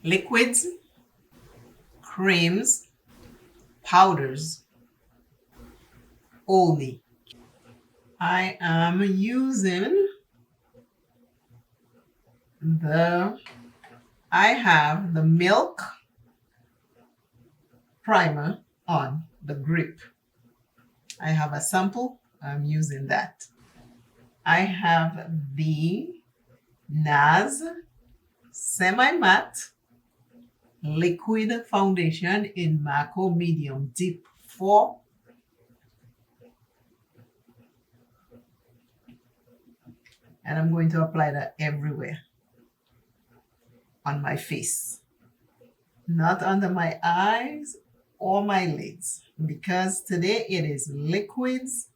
liquids, creams, powders only. I am using I have the milk primer on the grip. I have a sample. I'm using that. I have the NARS semi-matte liquid foundation in Mako Medium Deep 4. And I'm going to apply that everywhere on my face, not under my eyes or my lids, because today it is liquids,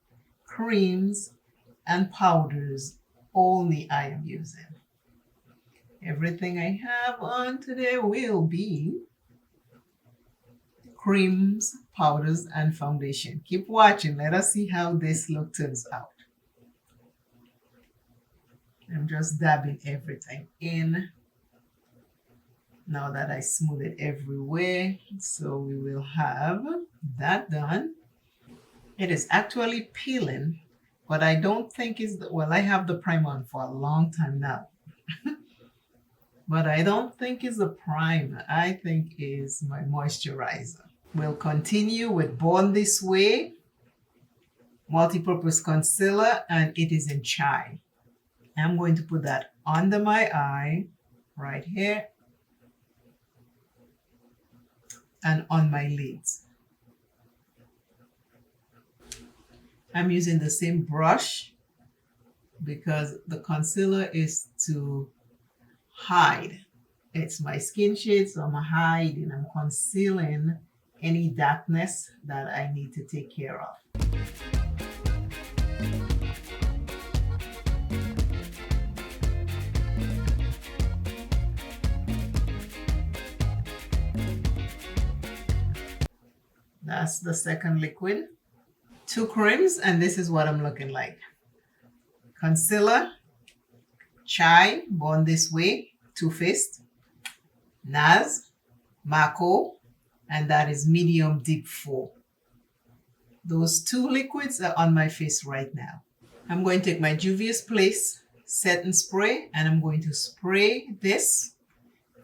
creams, and powders only I am using. Everything I have on today will be creams, powders, and foundation. Keep watching. Let us see how this look turns out. I'm just dabbing everything in now that I smooth it everywhere. So we will have that done. It is actually peeling, but I don't think it's, well, I have the primer on for a long time now. But I don't think it's the primer. I think it's my moisturizer. We'll continue with Born This Way multi-purpose concealer, and it is in chai. I'm going to put that under my eye right here and on my lids. I'm using the same brush because the concealer is to hide. It's my skin shade, so I'm hiding, I'm concealing any darkness that I need to take care of. That's the second liquid. 2 creams, and this is what I'm looking like. Concealer, Chai, Born This Way, Too Faced, NARS, Mako, and that is Medium Deep 4. Those 2 liquids are on my face right now. I'm going to take my Juvia's Place setting spray, and I'm going to spray this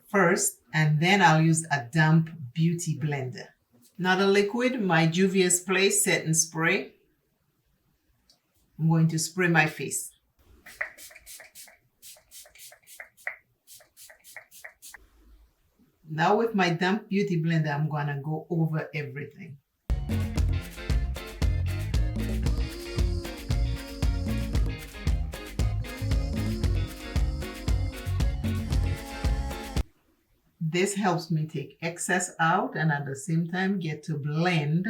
first, and then I'll use a damp beauty blender. Another liquid, my Juvia's Place setting spray. I'm going to spray my face. Now with my damp beauty blender, I'm gonna go over everything. This helps me take excess out and at the same time get to blend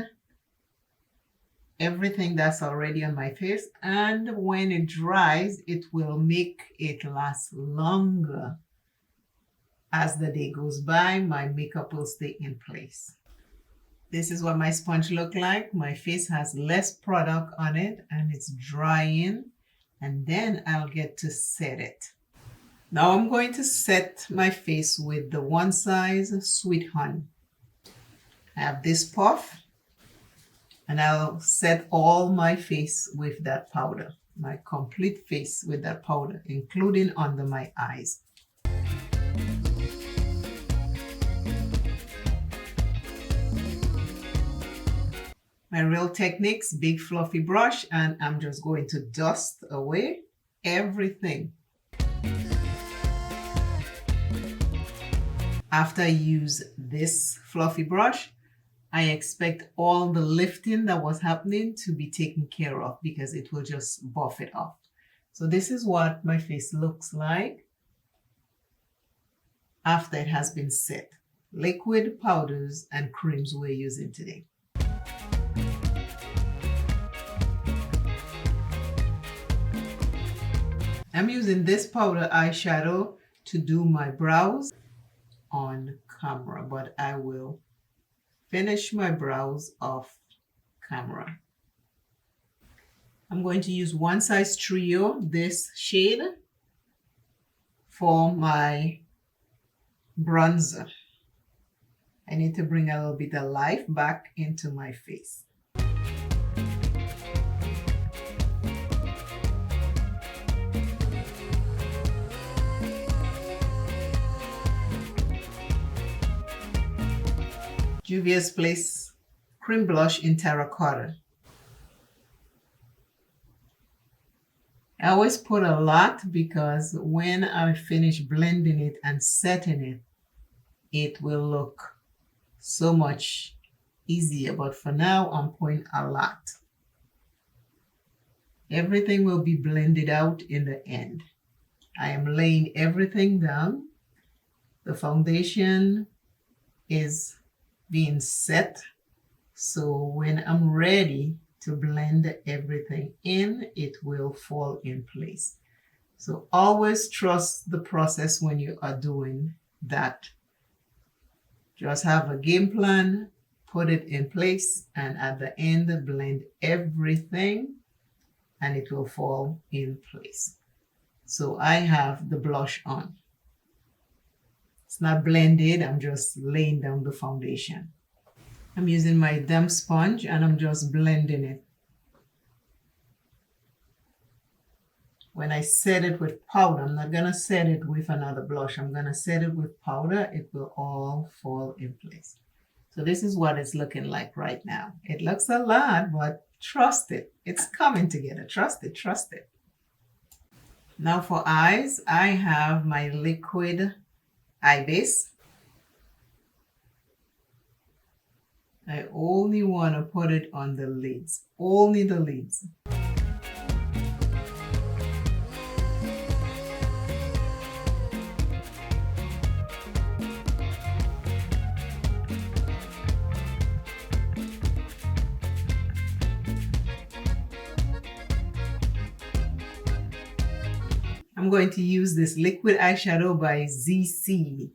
everything that's already on my face. And when it dries, it will make it last longer. As the day goes by, my makeup will stay in place. This is what my sponge looks like. My face has less product on it and it's drying, and then I'll get to set it. Now I'm going to set my face with the One Size Sweet Honey. I have this puff, and I'll set all my face with that powder, my complete face with that powder, including under my eyes. My Real Techniques big fluffy brush, and I'm just going to dust away everything. After I use this fluffy brush, I expect all the lifting that was happening to be taken care of because it will just buff it off. So this is what my face looks like after it has been set. Liquid, powders, and creams we're using today. I'm using this powder eyeshadow to do my brows on camera, but I will finish my brows off camera. I'm going to use One Size Trio, this shade, for my bronzer. I need to bring a little bit of life back into my face. Juvia's Place Cream Blush in Terracotta. I always put a lot because when I finish blending it and setting it, it will look so much easier. But for now, I'm putting a lot. Everything will be blended out in the end. I am laying everything down. The foundation is being set. So when I'm ready to blend everything in, it will fall in place. So always trust the process when you are doing that. Just have a game plan, put it in place, and at the end, blend everything, and it will fall in place. So I have the blush on. It's not blended, I'm just laying down the foundation. I'm using my damp sponge and I'm just blending it. When I set it with powder, I'm not going to set it with another blush. I'm going to set it with powder. It will all fall in place. So this is what it's looking like right now. It looks a lot, but trust it. It's coming together. Trust it. Trust it. Now for eyes, I have my liquid eye base. I only want to put it on the lids, only the lids. I'm going to use this liquid eyeshadow by ZC.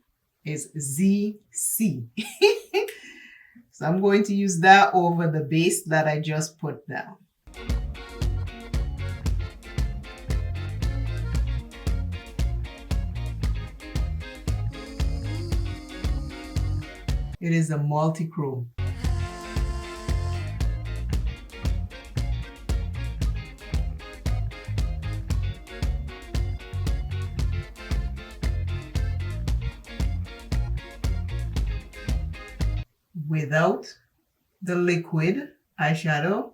It's ZC. So I'm going to use that over the base that I just put down. It is a multi-chrome. Without the liquid eyeshadow,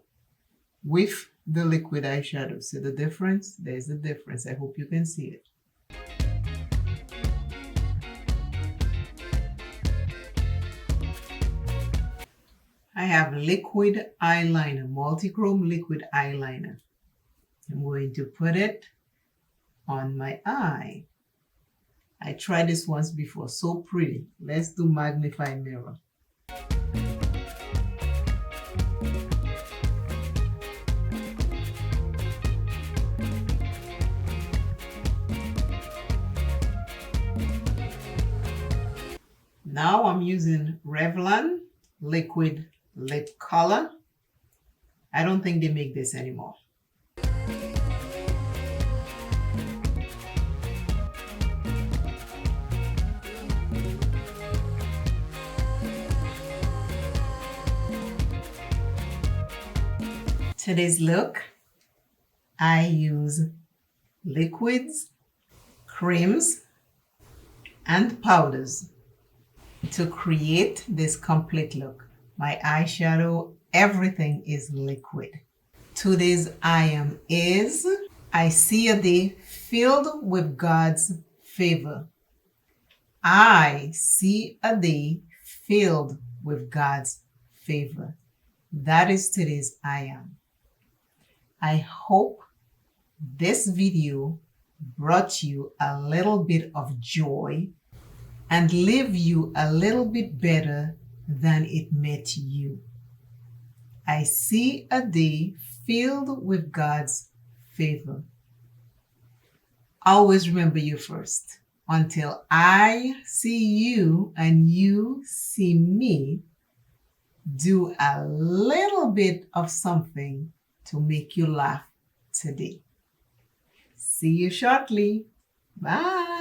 with the liquid eyeshadow. See the difference? There's the difference. I hope you can see it. I have liquid eyeliner, multi-chrome liquid eyeliner. I'm going to put it on my eye. I tried this once before, so pretty. Let's do magnify mirror. Now I'm using Revlon liquid lip color. I don't think they make this anymore. Today's look, I use liquids, creams, and powders to create this complete look. My eyeshadow, everything is liquid. Today's I am is, I see a day filled with God's favor. I see a day filled with God's favor. That is today's I am. I hope this video brought you a little bit of joy and leave you a little bit better than it met you. I see a day filled with God's favor. Always remember you first. Until I see you and you see me, do a little bit of something to make you laugh today. See you shortly. Bye.